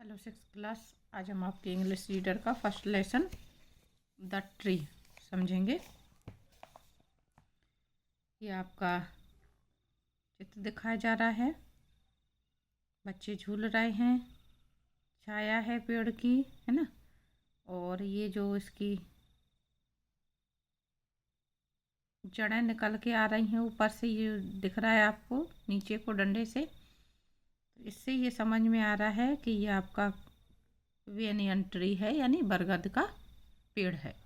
Hello six class. आज हम आपके इंग्लिश रीडर का फर्स्ट लेसन द ट्री समझेंगे। ये आपका चित्र दिखाया जा रहा है। बच्चे झूल रहे हैं, छाया है पेड़ की, है ना। और ये जो इसकी जड़ें निकल के आ रही हैं ऊपर से, ये दिख रहा है आपको नीचे को डंडे से। तो इससे ये समझ में आ रहा है कि ये आपका वेनियन ट्री है, यानी बरगद का पेड़ है।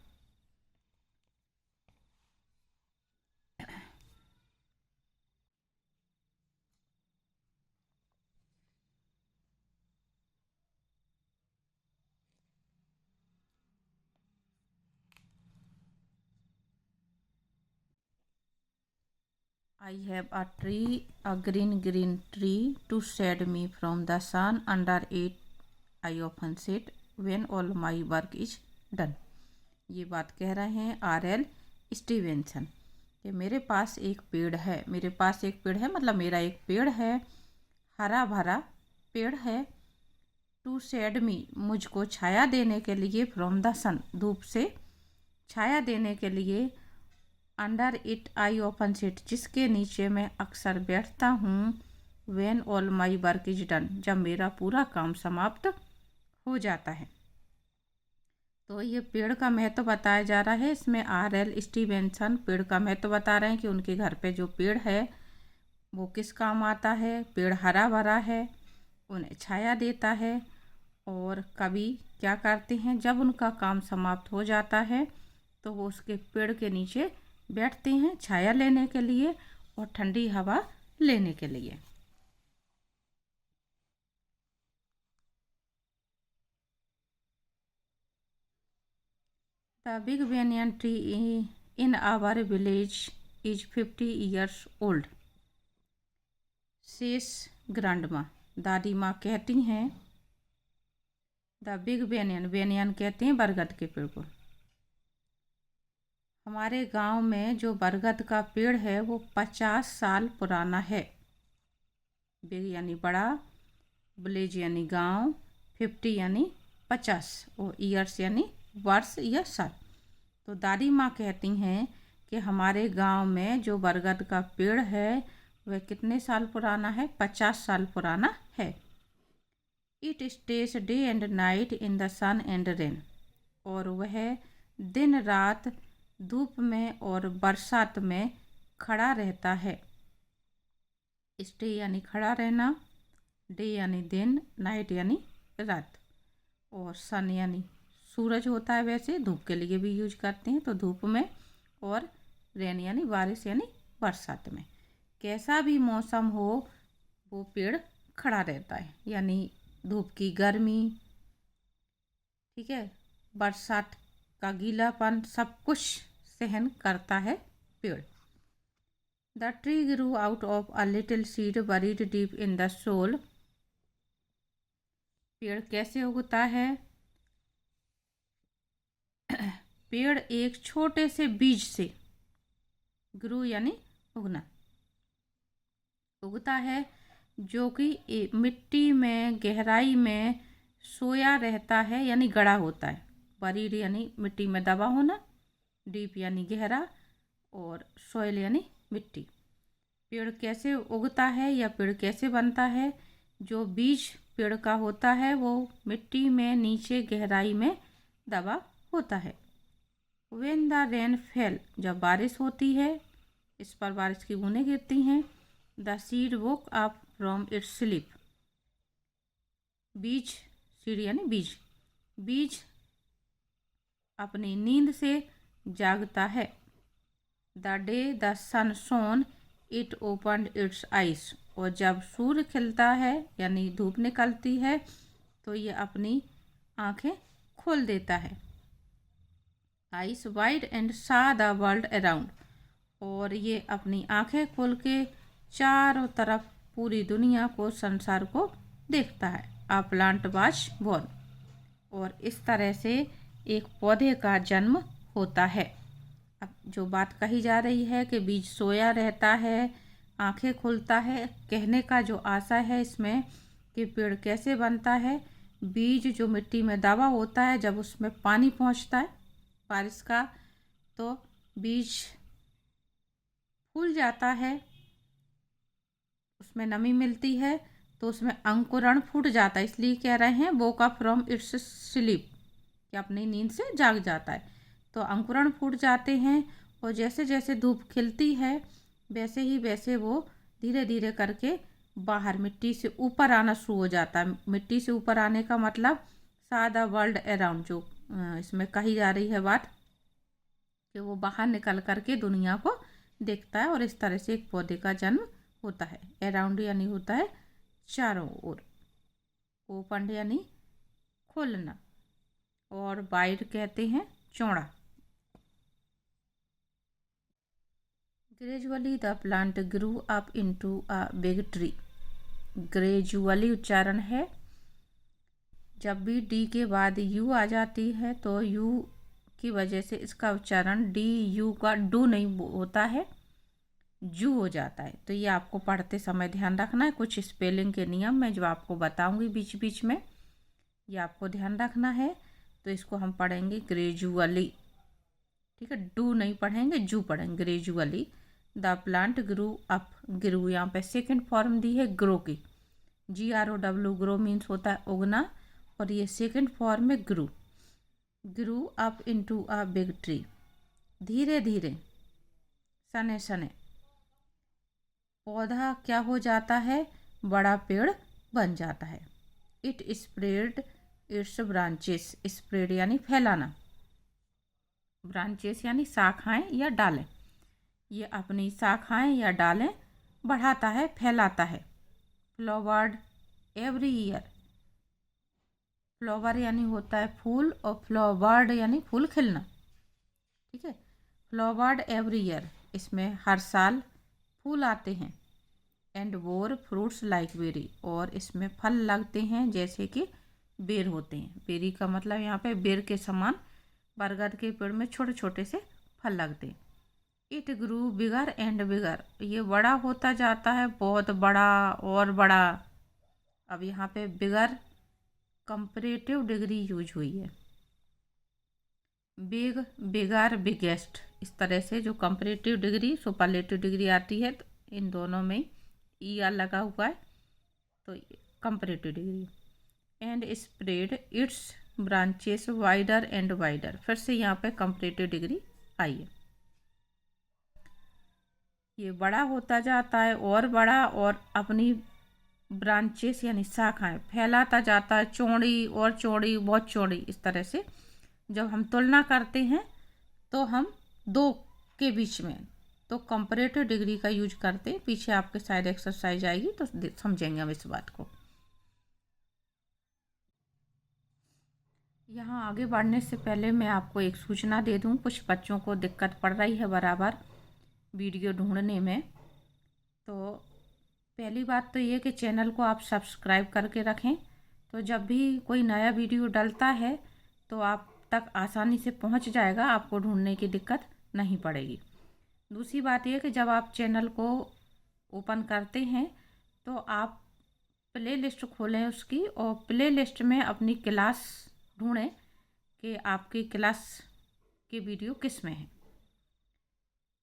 I have a green tree to shade me from the sun. Under it I often sit when all my work is done. ये बात कह रहे हैं R.L. स्टीवेंसन कि मेरे पास एक पेड़ है, मेरे पास एक पेड़ है मतलब मेरा एक पेड़ है, हरा भरा पेड़ है। टू शेड मी, मुझको छाया देने के लिए, फ्रॉम द सन, धूप से छाया देने के लिए। Under it I often sit, जिसके नीचे मैं अक्सर बैठता हूँ। When all my work is done, जब मेरा पूरा काम समाप्त हो जाता है। तो ये पेड़ का महत्व बताया जा रहा है। इसमें R.L. स्टीवेंसन पेड़ का महत्व बता रहे हैं कि उनके घर पे जो पेड़ है वो किस काम आता है। पेड़ हरा भरा है, उन्हें छाया देता है, और कभी क्या करते हैं, जब उनका काम समाप्त हो जाता है तो वो उसके पेड़ के नीचे बैठते हैं छाया लेने के लिए और ठंडी हवा लेने के लिए। The big banyan tree in our village is 50 years old, says grandma. दादी माँ कहती हैं, द बिग banyan कहते हैं बरगद के पेड़ को। हमारे गांव में जो बरगद का पेड़ है वो 50 साल पुराना है। बिग यानी बड़ा, विलेज यानी गांव, 50 यानी 50 और ईयर्स यानी वर्ष या साल। तो दादी माँ कहती हैं कि हमारे गांव में जो बरगद का पेड़ है वह कितने साल पुराना है, 50 साल पुराना है। It stays day and night in the sun and rain, और वह दिन रात धूप में और बरसात में खड़ा रहता है। स्टे यानी खड़ा रहना, डे यानी दिन, नाइट यानी रात, और सन यानी सूरज होता है, वैसे धूप के लिए भी यूज करते हैं तो धूप में, और रेन यानी बारिश यानी बरसात में। कैसा भी मौसम हो वो पेड़ खड़ा रहता है, यानी धूप की गर्मी, ठीक है, बरसात का गीलापन, सब कुछ सहन करता है पेड़। The tree grew out of a little seed buried deep in the soil. पेड़ कैसे उगता है? पेड़ एक छोटे से बीज से, ग्रू यानी उगना, उगता है, जो कि मिट्टी में गहराई में सोया रहता है, यानी गड़ा होता है। बरीड यानी मिट्टी में दबा होना, डीप यानी गहरा, और सॉइल यानी मिट्टी। पेड़ कैसे उगता है या पेड़ कैसे बनता है? जो बीज पेड़ का होता है वो मिट्टी में नीचे गहराई में दबा होता है। When the rain fell, जब बारिश होती है, इस पर बारिश की बूंदें गिरती हैं। The seed woke up from its sleep, बीज, सीड यानी बीज, बीज अपनी नींद से जागता है। The day the sun shone it opened its eyes, और जब सूर्य खिलता है यानी धूप निकलती है तो ये अपनी आंखें खोल देता है। आइज वाइड एंड सा द वर्ल्ड अराउंड, और ये अपनी आंखें खोल के चारों तरफ पूरी दुनिया को, संसार को देखता है। आ प्लांट वाज बोर्न, और इस तरह से एक पौधे का जन्म होता है। अब जो बात कही जा रही है कि बीज सोया रहता है, आंखें खुलता है, कहने का जो आशय है इसमें कि पेड़ कैसे बनता है, बीज जो मिट्टी में दबा होता है, जब उसमें पानी पहुंचता है बारिश का, तो बीज फूल जाता है, उसमें नमी मिलती है, तो उसमें अंकुरण फूट जाता है। इसलिए कह रहे हैं woke up from its sleep, कि अपनी नींद से जाग जाता है। तो अंकुरण फूट जाते हैं, और जैसे जैसे धूप खिलती है वैसे वो धीरे धीरे करके बाहर मिट्टी से ऊपर आना शुरू हो जाता है। मिट्टी से ऊपर आने का मतलब सादा वर्ल्ड अराउंड, जो इसमें कही जा रही है बात, कि वो बाहर निकल करके दुनिया को देखता है, और इस तरह से एक पौधे का जन्म होता है। अराउंड यानी होता है चारों ओर, ओपन यानी खोलना, और वाइड कहते हैं चौड़ा। Gradually the plant grow up into a big tree. Gradually उच्चारण है, जब भी डी के बाद यू आ जाती है तो यू की वजह से इसका उच्चारण डी यू का डू नहीं होता है, जू हो जाता है। तो ये आपको पढ़ते समय ध्यान रखना है। कुछ स्पेलिंग के नियम मैं जो आपको बताऊंगी बीच बीच में, ये आपको ध्यान रखना है। तो इसको हम पढ़ेंगे ग्रेजुअली, ठीक है, डू नहीं पढ़ेंगे, जू पढ़ेंगे। Gradually the plant grow up, grow यहाँ पे सेकेंड फॉर्म दी है ग्रो की, GROW, ग्रो मीन्स होता है उगना, और ये सेकेंड फॉर्म में grow, grow up into a big tree. धीरे धीरे सने सने पौधा क्या हो जाता है, बड़ा पेड़ बन जाता है। It spread it's branches, spread यानी फैलाना, ब्रांचेस यानी शाखाएं या डालें। ये अपनी शाखाएं या डालें बढ़ाता है, फैलाता है। फ्लावर्ड एवरी ईयर, फ्लावर यानी होता है फूल, और फ्लावर्ड यानी फूल खिलना, ठीक है। फ्लावर्ड एवरी ईयर, इसमें हर साल फूल आते हैं। And bore fruits like berry, और इसमें फल लगते हैं जैसे कि बेर होते हैं। बेरी का मतलब यहाँ पे बेर के समान बरगद के पेड़ में छोटे छोटे से फल लगते हैं। It grew bigger and bigger, ये बड़ा होता जाता है, बहुत बड़ा और बड़ा। अब यहाँ पे बिगर कंपैरेटिव डिग्री यूज हुई है, बिग, बिगर, बिगेस्ट, इस तरह से जो कंपैरेटिव डिग्री सुपरलेटिव डिग्री आती है, तो इन दोनों में ER लगा हुआ है, तो comparative degree. And spread it's branches wider and wider, फिर से यहाँ पे कंपैरेटिव डिग्री आई है। ये बड़ा होता जाता है और बड़ा, और अपनी ब्रांचेस यानी शाखाएं फैलाता जाता है, चौड़ी और चौड़ी, बहुत चौड़ी। इस तरह से जब हम तुलना करते हैं तो हम दो के बीच में तो कंपैरेटिव डिग्री का यूज करते हैं। पीछे आपके शायद एक्सरसाइज आएगी तो समझेंगे हम इस बात को। यहाँ आगे बढ़ने से पहले मैं आपको एक सूचना दे दूँ, कुछ बच्चों को दिक्कत पड़ रही है बराबर वीडियो ढूंढने में। तो पहली बात तो ये कि चैनल को आप सब्सक्राइब करके रखें, तो जब भी कोई नया वीडियो डलता है तो आप तक आसानी से पहुंच जाएगा, आपको ढूंढने की दिक्कत नहीं पड़ेगी। दूसरी बात यह कि जब आप चैनल को ओपन करते हैं तो आप प्ले लिस्ट खोलें उसकी, और प्ले लिस्ट में अपनी क्लास ढूंढें कि आपकी क्लास के वीडियो किस में है।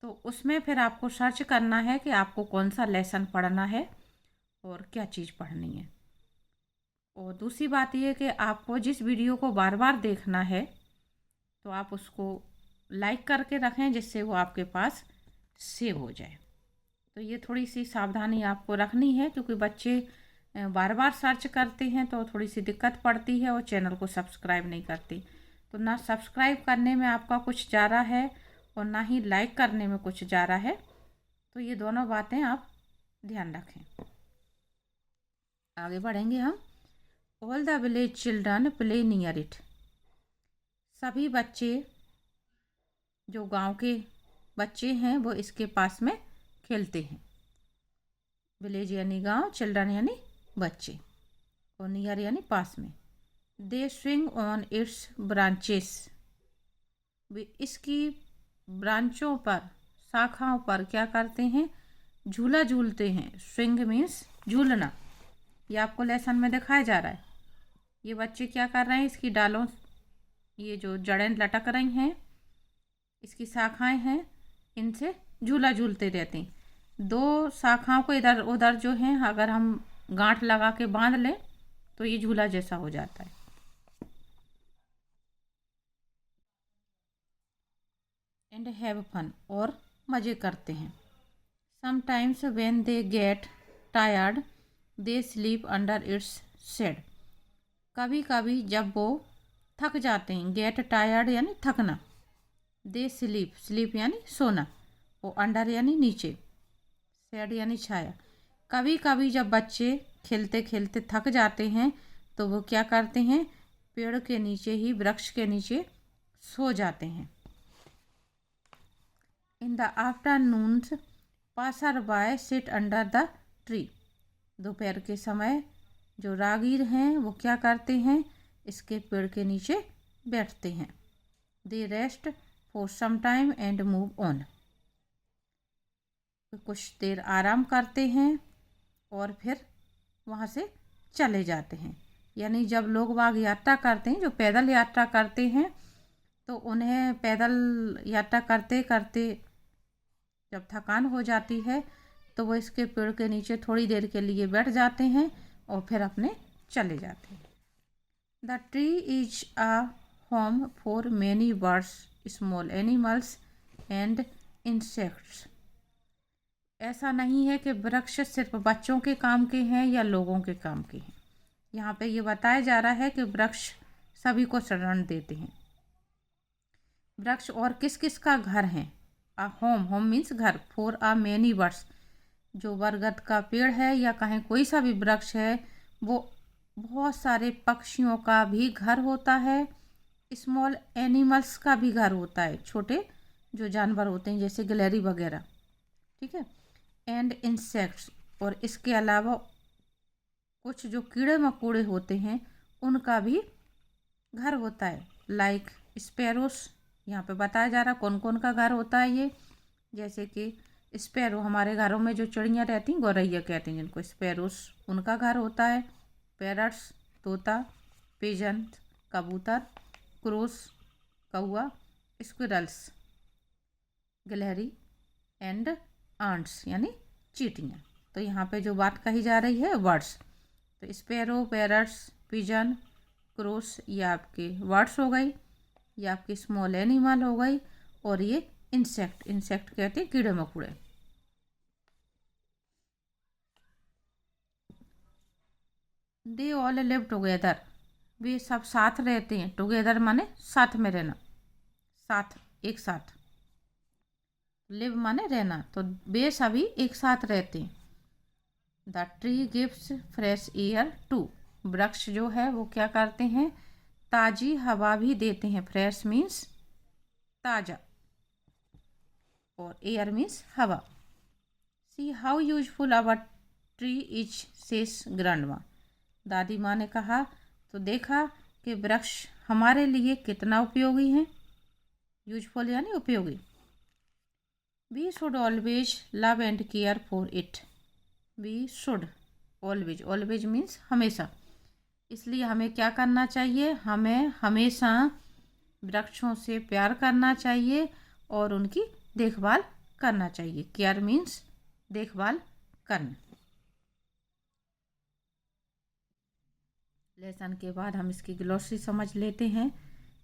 तो उसमें फिर आपको सर्च करना है कि आपको कौन सा लेसन पढ़ना है और क्या चीज़ पढ़नी है। और दूसरी बात यह कि आपको जिस वीडियो को बार बार देखना है तो आप उसको लाइक करके रखें, जिससे वो आपके पास सेव हो जाए। तो ये थोड़ी सी सावधानी आपको रखनी है, क्योंकि बच्चे बार बार सर्च करते हैं तो थोड़ी सी दिक्कत पड़ती है और चैनल को सब्सक्राइब नहीं करती। तो ना सब्सक्राइब करने में आपका कुछ जा रहा है और ना ही लाइक करने में कुछ जा रहा है, तो ये दोनों बातें आप ध्यान रखें। आगे बढ़ेंगे हम। All the village children play near it, सभी बच्चे जो गांव के बच्चे हैं वो इसके पास में खेलते हैं। विलेज यानी गांव, चिल्ड्रन यानी बच्चे, और नियर यानी पास में। दे स्विंग ऑन इट्स ब्रांचेस, वे इसकी ब्रांचों पर, शाखाओं पर क्या करते हैं, झूला झूलते हैं। स्विंग मीन्स झूलना, ये आपको लेसन में दिखाया जा रहा है। ये बच्चे क्या कर रहे हैं, इसकी डालों, ये जो जड़ें लटक रही हैं, इसकी शाखाएं हैं, इनसे झूला झूलते रहते हैं। दो शाखाओं को इधर उधर जो हैं अगर हम गांठ लगा के बांध लें तो ये झूला जैसा हो जाता है। एंड हैव फन, और मज़े करते हैं। Sometimes when they get tired they sleep under its shade. कभी कभी जब वो थक जाते हैं, गेट टायर्ड यानी थकना, दे स्लीप, स्लीप यानी सोना, वो अंडर यानी नीचे, शेड यानी छाया। कभी कभी जब बच्चे खेलते खेलते थक जाते हैं तो वो क्या करते हैं, पेड़ के नीचे ही, वृक्ष के नीचे सो जाते हैं। In the afternoons passer by sit under the tree. दोपहर के समय जो राहगीर हैं वो क्या करते हैं, इसके पेड़ के नीचे बैठते हैं। They rest for some time and move on. कुछ देर आराम करते हैं और फिर वहाँ से चले जाते हैं। यानी जब लोग बाग यात्रा करते हैं, जो पैदल यात्रा करते हैं, तो उन्हें पैदल यात्रा करते करते जब थकान हो जाती है तो वो इसके पेड़ के नीचे थोड़ी देर के लिए बैठ जाते हैं और फिर अपने चले जाते हैं। The tree is a home for many birds, small animals and insects. ऐसा नहीं है कि वृक्ष सिर्फ बच्चों के काम के हैं या लोगों के काम के हैं। यहाँ पे ये बताया जा रहा है कि वृक्ष सभी को शरण देते हैं। वृक्ष और किस किस का घर है, अ होम, होम मीन्स घर, फॉर अ मैनी बर्ड्स, जो बरगद का पेड़ है या कहें कोई सा भी वृक्ष है, वो बहुत सारे पक्षियों का भी घर होता है। स्मॉल एनिमल्स का भी घर होता है, छोटे जो जानवर होते हैं जैसे गिलहरी वगैरह, ठीक है। एंड इंसेक्ट्स, और इसके अलावा कुछ जो कीड़े मकोड़े होते हैं उनका भी घर होता है। लाइक स्पैरोस, यहाँ पे बताया जा रहा कौन कौन का घर होता है ये। जैसे कि स्पैरो, हमारे घरों में जो चिड़ियाँ रहती हैं, गौरैया कहते हैं जिनको, स्पैरोस, उनका घर होता है। पैरट्स, तोता, पिजन, कबूतर, क्रोस, कौआ, स्क्विरल्स, गिलहरी, एंड आंट्स यानी चींटियाँ। तो यहाँ पे जो बात कही जा रही है वर्ड्स, तो स्पैरो, पैरट्स, पिजन, क्रोस, ये आपके वर्ड्स हो गई, ये आपकी स्मॉल एनिमल हो गई, और ये इंसेक्ट, इंसेक्ट कहते हैं कीड़े मकोड़े। दे ऑल लिव टुगेदर, वे सब साथ रहते हैं। टुगेदर माने साथ में रहना, साथ, एक साथ। लिव माने रहना, तो वे सभी एक साथ रहते हैं। The tree gives fresh air too, वृक्ष जो है वो क्या करते हैं, ताज़ी हवा भी देते हैं। फ्रेश मीन्स ताज़ा, और एयर मीन्स हवा। See how useful our tree is, says grandma. दादी माँ ने कहा तो देखा कि वृक्ष हमारे लिए कितना उपयोगी है। यूजफुल यानी उपयोगी। We should always love and care for it. We should always, always means हमेशा, इसलिए हमें क्या करना चाहिए, हमें हमेशा वृक्षों से प्यार करना चाहिए और उनकी देखभाल करना चाहिए। केयर मीन्स देखभाल करना। लेसन के बाद हम इसकी ग्लोसरी समझ लेते हैं,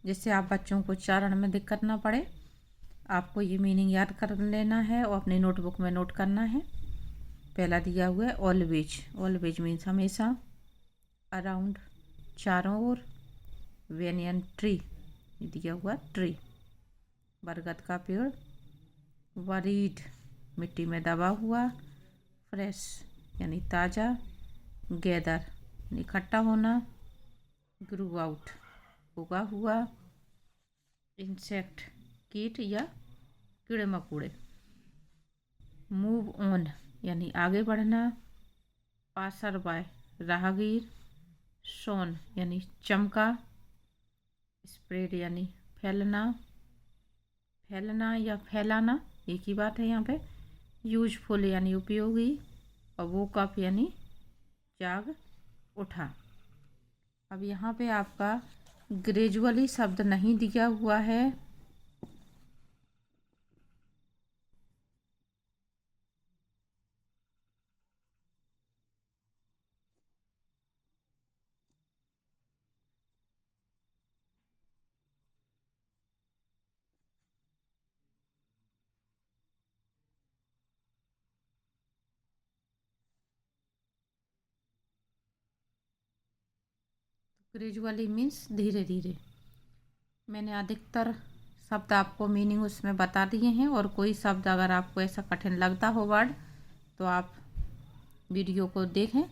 जिससे आप बच्चों को उच्चारण में दिक्कत ना पड़े। आपको ये मीनिंग याद कर लेना है और अपनी नोटबुक में नोट करना है। पहला दिया हुआ है ऑलवेज, ऑलवेज मीन्स हमेशा। अराउंड, चारों ओर। वेनियन ट्री, दिया हुआ ट्री, बरगद का पेड़। वरीड, मिट्टी में दबा हुआ। फ्रेश यानी ताज़ा। गैदर, इकट्ठा होना। ग्रू आउट, उगा हुआ। इंसेक्ट, कीट या कीड़े मकोड़े। मूव ऑन यानी आगे बढ़ना। पासर बाय, राहगीर। शोन यानी चमका। स्प्रेड यानी फैलना, फैलना या फैलाना, एक ही बात है यहाँ पे। यूजफुल यानी उपयोगी, और वोक अप यानी जाग उठा। अब यहाँ पे आपका ग्रेजुअली शब्द नहीं दिया हुआ है। ग्रेजुअली मीन्स धीरे धीरे। मैंने अधिकतर शब्द आपको मीनिंग उसमें बता दिए हैं, और कोई शब्द अगर आपको ऐसा कठिन लगता हो वर्ड, तो आप वीडियो को देखें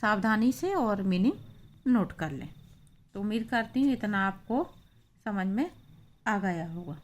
सावधानी से और मीनिंग नोट कर लें। तो उम्मीद करती हूँ इतना आपको समझ में आ गया होगा।